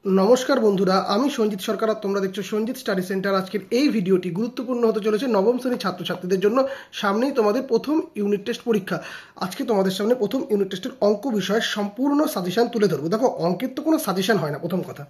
নমস্কার বন্ধুরা, আমি সঞ্জিত সরকার আর তোমরা দেখছো সঞ্জিত স্টাডি সেন্টার। আজকের এই ভিডিওটি গুরুত্বপূর্ণ হতে চলেছে নবম শ্রেণীর ছাত্রছাত্রীদের জন্য। সামনেই তোমাদের প্রথম ইউনিট টেস্ট পরীক্ষা। আজকে তোমাদের সামনে প্রথম ইউনিট টেস্টের অঙ্ক বিষয়ের সম্পূর্ণ সাজেশন তুলে ধরবো। দেখো, অঙ্কের তো কোনো সাজেশন হয় না প্রথম কথা,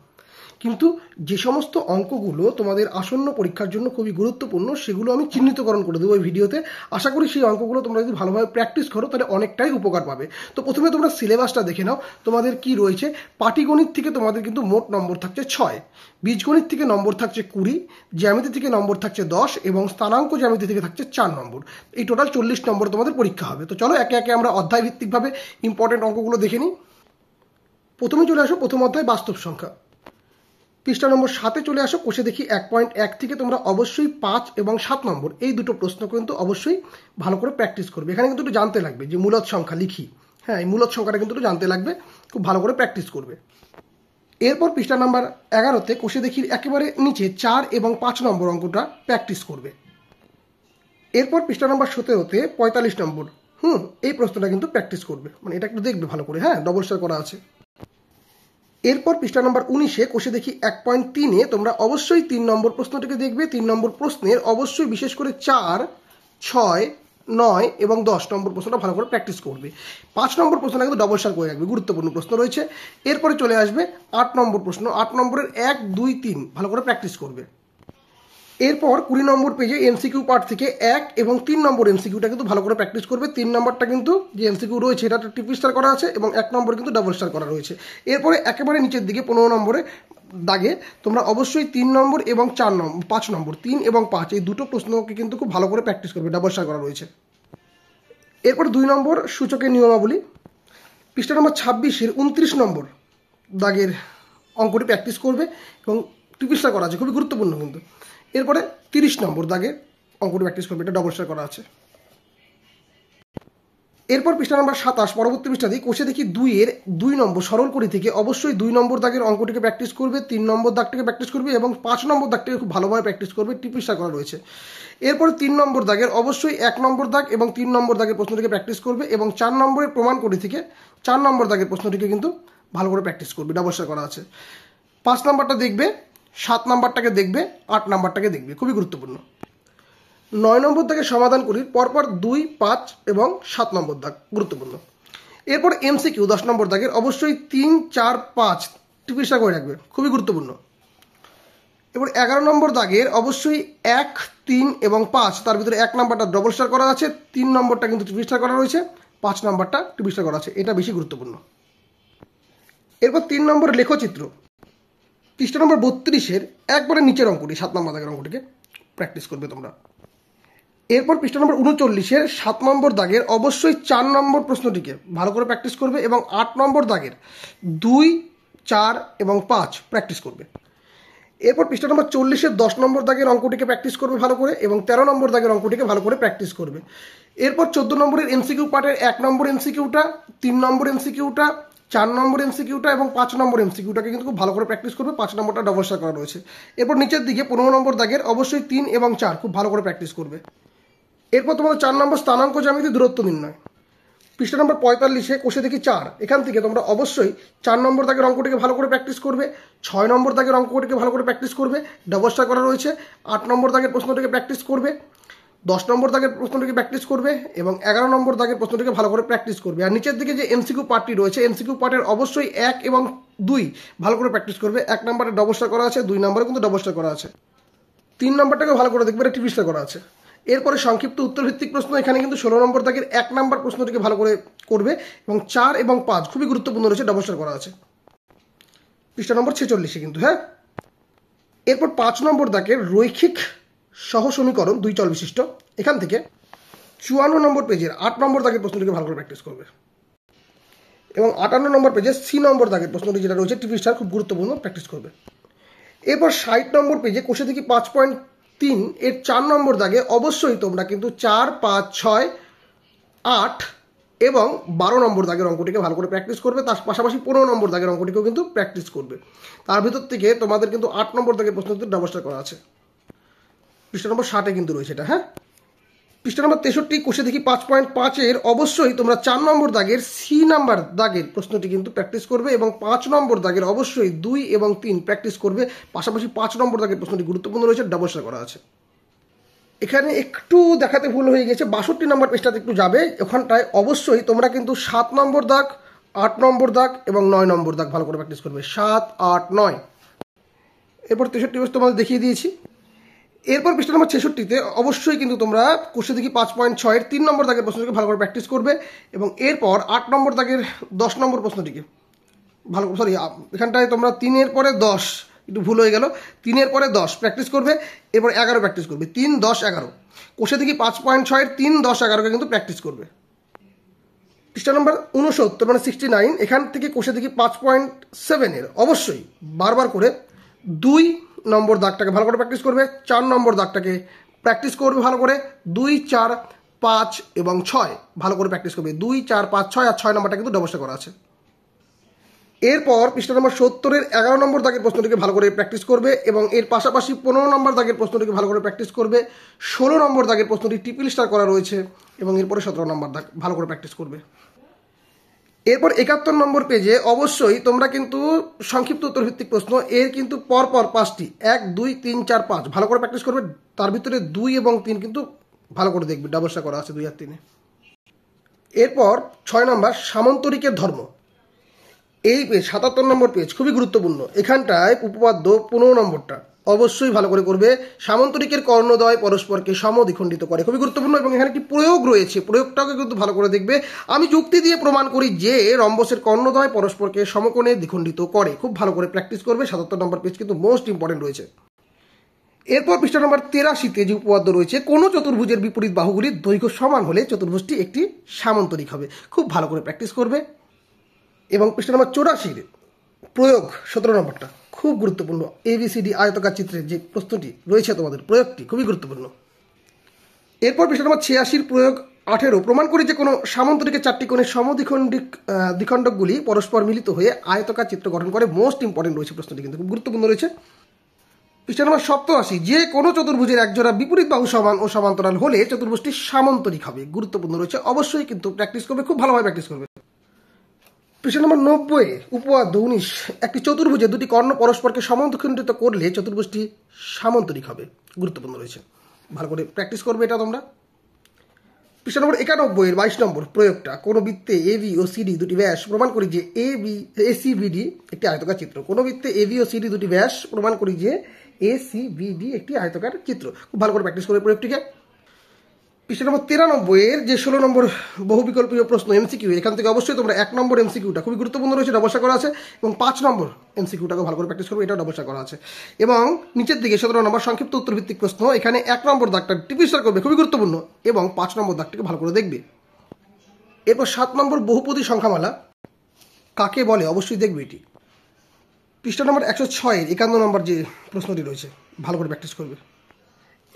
কিন্তু যে সমস্ত অঙ্কগুলো তোমাদের আসন্ন পরীক্ষার জন্য খুবই গুরুত্বপূর্ণ সেগুলো আমি চিহ্নিতকরণ করে দেবো এই ভিডিওতে। আশা করি সেই অঙ্কগুলো তোমরা যদি ভালোভাবে প্র্যাকটিস করো তাহলে অনেকটাই উপকার পাবে। তো প্রথমে তোমরা সিলেবাসটা দেখে নাও, তোমাদের কি রয়েছে। পাটিগণিত থেকে তোমাদের কিন্তু মোট নম্বর থাকছে 6, বীজগণিত থেকে নম্বর থাকছে 20, জ্যামিতি থেকে নম্বর থাকছে 10 এবং স্থানাঙ্ক জ্যামিতি থেকে থাকছে 4 নম্বর। এই টোটাল 40 নম্বর তোমাদের পরীক্ষা হবে। তো চলো একে একে আমরা অধ্যায় ভিত্তিকভাবে ইম্পর্টেন্ট অঙ্কগুলো দেখে নিই। প্রথমে চলে আসো প্রথম অধ্যায় বাস্তব সংখ্যা। পৃষ্ঠা নম্বর 7-এ চলে আসো। কোষে দেখি 1.1 থেকে তোমরা অবশ্যই 5 এবং 7 নম্বর এই দুটো প্রশ্ন কিন্তু অবশ্যই ভালো করে প্র্যাকটিস করবে। এখানে কিন্তু একটু জানতে লাগবে যে মূলদ সংখ্যা লিখি, হ্যাঁ এই মূলদ সংখ্যাটা কিন্তু একটু জানতে লাগবে, খুব ভালো করে প্র্যাকটিস করবে। এরপর পৃষ্ঠা নাম্বার 11-তে কোষে দেখির একেবারে নিচে 4 এবং 5 নম্বর অঙ্কটা প্র্যাকটিস করবে। এরপর পৃষ্ঠা নাম্বার 17-তে 45 নম্বর এই প্রশ্নটা কিন্তু প্র্যাকটিস করবে, মানে এটা একটু দেখবে ভালো করে, হ্যাঁ ডবল স্টার করা আছে। এরপর পৃষ্ঠা নম্বর 19-এ কোষে দেখি 1.3-এ তোমরা অবশ্যই 3 নম্বর প্রশ্নটিকে দেখবে। 3 নম্বর প্রশ্নের অবশ্যই বিশেষ করে 4, 6, 9 এবং 10 নম্বর প্রশ্নটা ভালো করে প্র্যাকটিস করবে। 5 নম্বর প্রশ্নটা কিন্তু ডবল স্টার করে রাখবে, গুরুত্বপূর্ণ প্রশ্ন রয়েছে। এরপরে চলে আসবে 8 নম্বর প্রশ্ন। 8 নম্বরের 1, 2, 3 ভালো করে প্র্যাকটিস করবে। এরপর 20 নম্বর পেজে এমসিকিউ পার্ট থেকে 1 এবং 3 নম্বর এমসিকিউটা কিন্তু ভালো করে প্র্যাকটিস করবে। 3 নম্বরটা কিন্তু যে এমসিকিউ রয়েছে এটা ট্রিপল স্টার করা আছে এবং 1 নম্বর কিন্তু ডাবল স্টার করা রয়েছে। এরপরে একেবারে নিচের দিকে 15 নম্বরে দাগে তোমরা অবশ্যই 3 নম্বর এবং 5 নম্বর 3 এবং 5 এই দুটো প্রশ্নকে কিন্তু খুব ভালো করে প্র্যাকটিস করবে, ডাবল স্টার করা রয়েছে। এরপর 2 নম্বর সূচকের নিয়মাবলী। পৃষ্ঠা নম্বর 26-এর 29 নম্বর দাগের অঙ্কটি প্র্যাকটিস করবে এবং ট্রিপল স্টার করা আছে, খুবই গুরুত্বপূর্ণ কিন্তু। এরপরে 30 নম্বর দাগে অঙ্কটি প্র্যাকটিস করবে, এটা ডবল স্টার করা আছে। এরপর পৃষ্ঠা নম্বর 27 পরবর্তী পৃষ্ঠা দিয়ে কোষে দেখি 2-এর 2 নম্বর সরল করি থেকে অবশ্যই 2 নম্বর দাগের অঙ্কটিকে প্র্যাকটিস করবে, 3 নম্বর দাগটিকে প্র্যাকটিস করবে এবং 5 নম্বর দাগটিকে খুব ভালোভাবে প্র্যাকটিস করবে, ট্রিপল স্টার করা রয়েছে। এরপরে 3 নম্বর দাগের অবশ্যই 1 নম্বর দাগ এবং 3 নম্বর দাগের প্রশ্নটিকে প্র্যাকটিস করবে এবং 4 নম্বরের প্রমাণ করি থেকে 4 নম্বর দাগের প্রশ্নটিকে কিন্তু ভালো করে প্র্যাকটিস করবে, ডাবল স্টার করা আছে। 5 নম্বরটা দেখবে, 7 নম্বরটাকে দেখবে, 8 নম্বরটাকে দেখবে, খুবই গুরুত্বপূর্ণ। 9 নম্বর দাগের সমাধান করি পরপর 2, 5 এবং 7 নম্বর দাগ, গুরুত্বপূর্ণ। এরপর এমসিকিউ 10 নম্বর দাগের অবশ্যই 3, 4, 5 ট্রিপল স্টার করে রাখবে, খুবই গুরুত্বপূর্ণ। এবার 11 নম্বর দাগের অবশ্যই 1, 3 এবং 5 তার ভিতরে 1 নম্বরটা ডবল স্টার করা আছে, 3 নম্বরটা কিন্তু ট্রিপল স্টার করা রয়েছে, 5 নম্বরটা ট্রিপল স্টার করা আছে, এটা বেশি গুরুত্বপূর্ণ। এরপর 3 নম্বর লেখচিত্র। পৃষ্ঠা নম্বর 32-এর একবারে নিচের অঙ্কটি 7 নম্বর দাগের অঙ্কটিকে প্র্যাকটিস করবে তোমরা। এরপর পৃষ্ঠা নম্বর 39-এর 7 নম্বর দাগের অবশ্যই 4 নম্বর প্রশ্নটিকে ভালো করে প্র্যাকটিস করবে এবং 8 নম্বর দাগের 2, 4 এবং 5 প্র্যাকটিস করবে। এরপর পৃষ্ঠা নম্বর 40-এর 10 নম্বর দাগের অঙ্কটিকে প্র্যাকটিস করবে ভালো করে এবং 13 নম্বর দাগের অঙ্কটিকে ভালো করে প্র্যাকটিস করবে। এরপর 14 নম্বরের এমসিকিউ পার্টের 1 নম্বর এমসিকিউটা, 3 নম্বর এমসিকিউটা, 4 নম্বর এমসিকিউটা এবং 5 নম্বর এমসিকিউটাকে কিন্তু খুব ভালো করে প্র্যাকটিস করবে, 5 নম্বরটা ডবল স্টার করা রয়েছে। এরপর নিচের দিকে 15 নম্বর দাগের অবশ্যই 3 এবং 4 খুব ভালো করে প্র্যাকটিস করবে। এরপর তোমাদের 4 নম্বর স্থানাঙ্ক জ্যামিতি দূরত্ব নির্ণয়। পৃষ্ঠা নম্বর 45-এ কোষে দেখি 4, এখান থেকে তোমরা অবশ্যই 4 নম্বর দাগের অঙ্কটিকে ভালো করে প্র্যাকটিস করবে, 6 নম্বর দাগের অঙ্কটিকে ভালো করে প্র্যাকটিস করবে, ডবল স্টার করা রয়েছে, 8 নম্বর দাগের প্রশ্নটিকে প্র্যাকটিস করবে, 10 নম্বর দাগের প্রশ্নটিকে প্র্যাকটিস করবে এবং 11 নম্বর দাগের প্রশ্নটিকে ভালো করে প্র্যাকটিস করবে। আর নিচের দিকে যে এমসিকিউ পার্টটি রয়েছে এমসিকিউ পার্টের অবশ্যই 1 এবং 2 ভালো করে প্র্যাকটিস করবে। 1 নম্বরে ডবল স্টার করা আছে, 2 নম্বরে কিন্তু ডবল স্টার করা আছে, 3 নম্বরটাকে ভালো করে দেখবে, এটা ট্রিপল স্টার করা আছে। এরপরে সংক্ষিপ্ত উত্তরভিত্তিক প্রশ্ন, এখানে কিন্তু 16 নম্বর দাগের 1 নম্বর প্রশ্নটিকে ভালো করে করবে এবং 4 এবং 5 খুবই গুরুত্বপূর্ণ রয়েছে, ডবল স্টার করা আছে পৃষ্ঠা নম্বর 46-এ কিন্তু, হ্যাঁ। এরপর 5 নম্বর দাগের রৈখিক সহ সমীকরণ 2 চল বিশিষ্ট, এখান থেকে 54 নম্বর পেজের 8 নম্বর দাগের প্রশ্নটিকে ভালো করে প্র্যাকটিস করবে এবং 58 নম্বর পেজে সি নম্বর দাগের প্রশ্নটি যেটা রয়েছে ট্রিপল স্টার, খুব গুরুত্বপূর্ণ, প্র্যাকটিস করবে। এরপর 60 নম্বর পেজে কোষে দেখি 5.3 এর 4 নম্বর দাগে অবশ্যই তোমরা কিন্তু 4, 5, 6, 8 এবং 12 নম্বর দাগের অঙ্কটিকে ভালো করে প্র্যাকটিস করবে। তার পাশাপাশি 15 নম্বর দাগের অঙ্কটিকেও কিন্তু প্র্যাকটিস করবে। তার ভিতর থেকে তোমাদের কিন্তু 8 নম্বর দাগের প্রশ্ন কিন্তু ডবল স্টার করা আছে, পৃষ্ঠা নম্বর 60-এ কিন্তু রয়েছে এটা, হ্যাঁ। পৃষ্ঠা নম্বর 63 কোষে দেখি 5.5-এর অবশ্যই তোমরা 4 নম্বর দাগের সি নাম্বার দাগের প্রশ্নটি কিন্তু প্র্যাকটিস করবে এবং 5 নম্বর দাগের অবশ্যই 2 এবং 3 প্র্যাকটিস করবে। পাশাপাশি 5 নম্বর দাগের প্রশ্নটি গুরুত্বপূর্ণ রয়েছে, ডাবল শেয়ার করা আছে। এখানে একটু দেখাতে ভুল হয়ে গেছে, 62 নম্বর পেজটাতে একটু যাবে। ওখানটায় অবশ্যই তোমরা কিন্তু 7 নম্বর দাগ, 8 নম্বর দাগ এবং 9 নম্বর দাগ ভালো করে প্র্যাকটিস করবে, 7, 8, 9। এরপর 63 পেজ তোমাদের দেখিয়ে দিয়েছি। এরপর পৃষ্ঠা নম্বর 66-তে অবশ্যই কিন্তু তোমরা কোষে দেখি 5.6-এর 3 নম্বর দাগের প্রশ্নটিকে ভালো করে প্র্যাকটিস করবে এবং এরপর 8 নম্বর দাগের 10 নম্বর প্রশ্নটিকে ভালো, সরি এখানটায় তোমরা 3-এর পরে 10, একটু ভুল হয়ে গেল, 3-এর পরে 10 প্র্যাকটিস করবে, এরপর 11 প্র্যাকটিস করবে, 3, 10, 11। কোষে দেখি 5.6-এর 3, 10, 11কে কিন্তু প্র্যাকটিস করবে। পৃষ্ঠা নম্বর 69 মানে 69, এখান থেকে কোষে দেখি 5.7-এর অবশ্যই বারবার করে 2 নম্বর দাগটাকে ভালো করে প্র্যাকটিস করবে, 4 নম্বর দাগটাকে প্র্যাকটিস করবে ভালো করে, 2, 4, 5 এবং 6 ভালো করে প্র্যাকটিস করবে, 2, 4, 5, 6 আর 6 নম্বরটা কিন্তু ডবল করা আছে। এরপর পৃষ্ঠা নম্বর 70-এর 11 নম্বর দাগের প্রশ্নটিকে ভালো করে প্র্যাকটিস করবে এবং এর পাশাপাশি 15 নম্বর দাগের প্রশ্নটিকে ভালো করে প্র্যাকটিস করবে, 16 নম্বর দাগের প্রশ্নটি ট্রিপল স্টার করা রয়েছে এবং এরপরে 17 নম্বর দাগ ভালো করে প্র্যাকটিস করবে। এরপর 71 নম্বর পেজে অবশ্যই তোমরা কিন্তু সংক্ষিপ্ত উত্তর ভিত্তিক প্রশ্ন এর কিন্তু পরপর 5টি 1, 2, 3, 4, 5 ভালো করে প্র্যাকটিস করবে। তার ভিতরে 2 এবং 3 কিন্তু ভালো করে দেখবে, ডাবল স্টার করা আছে 2 আর 3-এ। এরপর 6 নম্বর সামন্তরিকের ধর্ম, এই পেজ 77 নম্বর পেজ খুবই গুরুত্বপূর্ণ। এখানটায় উপপাদ্য 15 নম্বরটা অবশ্যই ভালো করে করবে। সামন্তরিকের কর্ণদ্বয় পরস্পরকে সমদ্বিখণ্ডিত করে, খুবই গুরুত্বপূর্ণ এবং এখানে একটি প্রয়োগ রয়েছে, প্রয়োগটাকে কিন্তু ভালো করে দেখবে। আমি যুক্তি দিয়ে প্রমাণ করি যে রম্বসের কর্ণদ্বয় পরস্পরকে সমকোণে দ্বিখণ্ডিত করে, খুব ভালো করে প্র্যাকটিস করবে। 77 নম্বর পেজ কিন্তু মোস্ট ইম্পর্টেন্ট রয়েছে। এরপর পৃষ্ঠা নম্বর 83-তে যে উপপাদ্য রয়েছে, কোনো চতুর্ভুজের বিপরীত বাহুগুলির দৈর্ঘ্য সমান হলে চতুর্ভুজটি একটি সামন্তরিক হবে, খুব ভালো করে প্র্যাকটিস করবে। এবং পৃষ্ঠা নম্বর 84-র প্রয়োগ 17 নম্বরটা খুব গুরুত্বপূর্ণ। ABCD আয়তকার চিত্রের যে প্রশ্নটি রয়েছে তোমাদের, প্রয়োগটি খুবই গুরুত্বপূর্ণ। এরপর পৃষ্ঠা নম্বর 86-র প্রয়োগ 18, প্রমাণ করি যে কোনো সামন্তরিকের 4টি কোণের দ্বিখণ্ডকগুলি পরস্পর মিলিত হয়ে আয়তকার চিত্র গঠন করে, মোস্ট ইম্পর্টেন্ট রয়েছে প্রশ্নটি, কিন্তু খুব গুরুত্বপূর্ণ রয়েছে। পৃষ্ঠা নম্বর 87, যে কোনো চতুর্ভুজের একজোড়া বিপরীত বাহু সমান ও সমান্তরাল হলে চতুর্ভুজটি সামন্তরিক হবে, গুরুত্বপূর্ণ রয়েছে। অবশ্যই কিন্তু প্র্যাকটিস করবে, খুব ভালোভাবে প্র্যাকটিস করবে। পৃষ্ঠা নম্বর 90, উপপাদ্য 19, একটি চতুর্ভুজে দুটি কর্ণ পরস্পরকে সমদ্বিখণ্ডিত করলে চতুর্ভুজটি সামন্তরিক হবে, গুরুত্বপূর্ণ রয়েছে, ভালো করে প্র্যাকটিস করবে এটা তোমরা। পৃষ্ঠা নম্বর 91-এর 22 নম্বর প্রয়োগটা, কোনো বৃত্তে AB ও CD দুটি ব্যাস, প্রমাণ করি যে ACBD একটি আয়তকার চিত্র। কোনো বৃত্তে AB ও CD দুটি ব্যাস, প্রমাণ করি যে ACBD একটি আয়তকার চিত্র, খুব ভালো করে প্র্যাকটিস করবে প্রয়োগটিকে। পৃষ্ঠা নম্বর 93-এর যে 16 নম্বর বহুবিকল্পীয় প্রশ্ন MCQ, এখান থেকে অবশ্যই তোমরা 1 নম্বর MCQটা খুবই গুরুত্বপূর্ণ রয়েছে, ডবল করা আছে এবং 5 নম্বর MCQটাকে ভালো করে প্র্যাকটিস করবে, এটাও ডবল করা আছে। এবং নিচের দিকে 17 নম্বর সংক্ষিপ্ত উত্তর ভিত্তিক প্রশ্ন, এখানে 1 নম্বর দাগটা ট্রিপল স্টার করবে, খুবই গুরুত্বপূর্ণ, এবং 5 নম্বর দাগটাকে ভালো করে দেখবে। এরপর 7 নম্বর বহুপদী সংখ্যামালা কাকে বলে, অবশ্যই দেখবে এটি। পৃষ্ঠা নম্বর 106-এর 51 নম্বর যে প্রশ্নটি রয়েছে, ভালো করে প্র্যাকটিস করবে।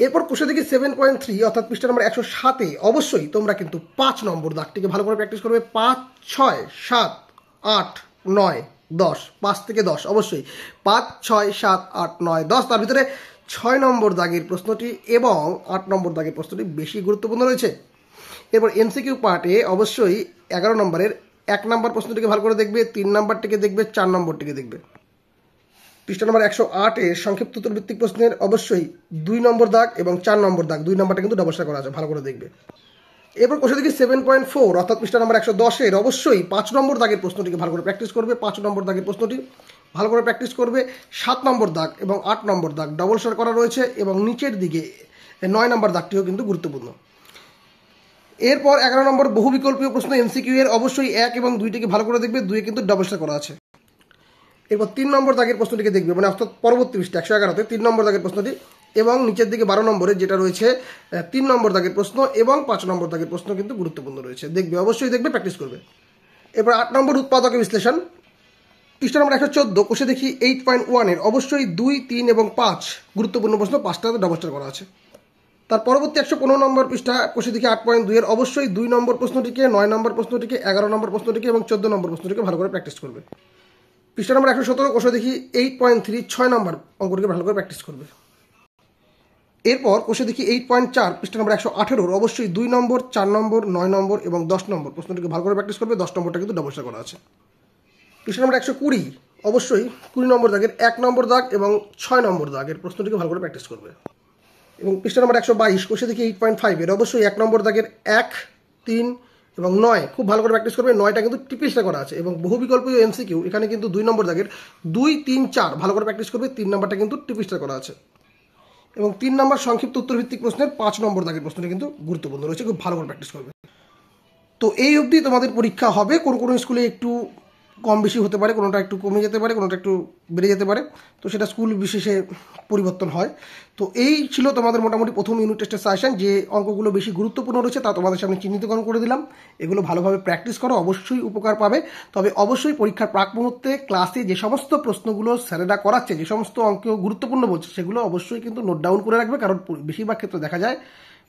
এরপর কোষে দেখি 7.3 অর্থাৎ পৃষ্ঠা নম্বর 107-এ অবশ্যই তোমরা কিন্তু 5 নম্বর দাগটিকে ভালো করে প্র্যাকটিস করবে। 5, 6, 7, 8, 9, 10, 5 থেকে 10 অবশ্যই 5, 6, 7, 8, 9, 10। তার ভিতরে 6 নম্বর দাগের প্রশ্নটি এবং 8 নম্বর দাগের প্রশ্নটি বেশি গুরুত্বপূর্ণ রয়েছে। এরপর MCQ পার্টে অবশ্যই 11 নম্বরের 1 নম্বর প্রশ্নটিকে ভালো করে দেখবে, 3 নম্বরটিকে দেখবে, 4 নম্বরটিকে দেখবে। পৃষ্ঠা নম্বর 108-এর সংক্ষিপ্ত উত্তর ভিত্তিক প্রশ্নের অবশ্যই 2 নম্বর দাগ এবং 4 নম্বর দাগ, 2 নম্বরটা কিন্তু ডবল করা আছে, ভালো করে দেখবে। এরপর কোষে দেখি 7.4 অর্থাৎ পৃষ্ঠা নম্বর 110-এর অবশ্যই 5 নম্বর দাগের প্রশ্নটিকে ভালো করে প্র্যাকটিস করবে। 5 নম্বর দাগের প্রশ্নটি ভালো করে প্র্যাকটিস করবে। 7 নম্বর দাগ এবং 8 নম্বর দাগ ডবল করা রয়েছে এবং নিচের দিকে 9 নম্বর দাগটিও কিন্তু গুরুত্বপূর্ণ। এরপর 11 নম্বর বহুবিকল্পীয় প্রশ্ন MCQ এর অবশ্যই 1 এবং 2টিকে ভালো করে দেখবে, 2 কিন্তু ডবল করা আছে। এরপর 3 নম্বর দাগের প্রশ্নটিকে দেখবে, মানে অর্থাৎ পরবর্তী পৃষ্ঠা 111-তে 3 নম্বর দাগের প্রশ্নটি এবং নিচের দিকে 12 নম্বরে যেটা রয়েছে 3 নম্বর দাগের প্রশ্ন এবং 5 নম্বর দাগের প্রশ্ন কিন্তু গুরুত্বপূর্ণ রয়েছে, দেখবে, অবশ্যই দেখবে, প্র্যাকটিস করবে। এরপর 8 নম্বর উৎপাদকের বিশ্লেষণ, পৃষ্ঠা নম্বর 114 কোষে দেখি 8.1-এর অবশ্যই 2, 3 এবং 5 গুরুত্বপূর্ণ প্রশ্ন, 5টাতে ডবল করা আছে। তার পরবর্তী 115 নম্বর পৃষ্ঠা কোষে দেখি 8.2-এর অবশ্যই 2 নম্বর প্রশ্নটিকে, 9 নম্বর প্রশ্নটিকে, 11 নম্বর প্রশ্নটিকে এবং 14 নম্বর প্রশ্নটিকে ভালো করে প্র্যাকটিস করবে। পৃষ্ঠা নম্বর 117 কোষে দেখি 8.3 6 নম্বর অঙ্কটিকে ভালো করে প্র্যাকটিস করবে। এরপর কোষে দেখি 8.4 পৃষ্ঠা নম্বর 118 অবশ্যই 2 নম্বর, 4 নম্বর, 9 নম্বর এবং 10 নম্বর প্রশ্নটিকে ভালো করে প্র্যাকটিস করবে। 10 নম্বরটা কিন্তু ডবল করা আছে। পৃষ্ঠা নম্বর 120 অবশ্যই 20 নম্বর দাগের 1 নম্বর দাগ এবং 6 নম্বর দাগের প্রশ্নটিকে ভালো করে প্র্যাকটিস করবে। এবং পৃষ্ঠা নম্বর 122 কোষে দেখি 8.5 এর অবশ্যই 1 নম্বর দাগের 1, 3 এবং 9 খুব ভালো করে প্র্যাকটিস করবে। 9টা কিন্তু টিপিসটা করা আছে এবং বহু বিকল্প এমসিকিউ এখানে কিন্তু 2 নম্বর দাগের 2, 3, 4 ভালো করে প্র্যাকটিস করবে। 3 নম্বরটা কিন্তু টিপিসটা করা আছে এবং 3 নম্বর সংক্ষিপ্ত উত্তর ভিত্তিক প্রশ্নের 5 নম্বর দাগের প্রশ্নটা কিন্তু গুরুত্বপূর্ণ রয়েছে, খুব ভালো করে প্র্যাকটিস করবে। তো এই অবধি তোমাদের পরীক্ষা হবে। কোনো কোনো স্কুলে একটু কম বেশি হতে পারে, কোনোটা একটু কমে যেতে পারে, কোনোটা একটু বেড়ে যেতে পারে, তো সেটা স্কুল বিশেষে পরিবর্তন হয়। তো এই ছিল তোমাদের মোটামুটি প্রথম ইউনিট টেস্টের সাজেশন। যে অঙ্কগুলো বেশি গুরুত্বপূর্ণ রয়েছে তা তোমাদের সামনে চিহ্নিতকরণ করে দিলাম। এগুলো ভালোভাবে প্র্যাকটিস করো, অবশ্যই উপকার পাবে। তবে অবশ্যই পরীক্ষার প্রাক মুহূর্তে ক্লাসে যে সমস্ত প্রশ্নগুলো স্যারেরা করাচ্ছে, যে সমস্ত অঙ্ক গুরুত্বপূর্ণ বলছে, সেগুলো অবশ্যই কিন্তু নোট ডাউন করে রাখবে। কারণ বেশিরভাগ ক্ষেত্রে দেখা যায়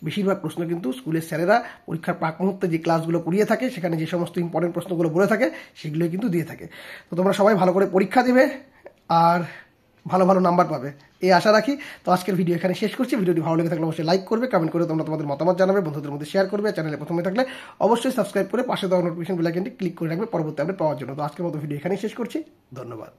বেশিরভাগ প্রশ্ন কিন্তু স্কুলের স্যারেরা পরীক্ষার প্রাক মুহূর্তে যে ক্লাসগুলো পড়িয়ে থাকে সেখানে যে সমস্ত ইম্পর্টেন্ট প্রশ্নগুলো বলে থাকে সেগুলোই কিন্তু দিয়ে থাকে। তো তোমরা সবাই ভালো করে পরীক্ষা দেবে আর ভালো ভালো নাম্বার পাবে এই আশা রাখি। তো আজকের ভিডিও এখানে শেষ করছি। ভিডিওটি ভালো লেগে থাকলে অবশ্যই লাইক করবে, কমেন্ট করে তোমরা তোমাদের মতামত জানাবে, বন্ধুদের মধ্যে শেয়ার করবে। চ্যানেলে প্রথমে থাকলে অবশ্যই সাবস্ক্রাইব করে পাশে দেওয়া নোটিফিকেশন বেল আইকনটি ক্লিক করে রাখবে পরবর্তী আপডেট পাওয়ার জন্য। তো আজকের মতো ভিডিও এখানেই শেষ করছি। ধন্যবাদ।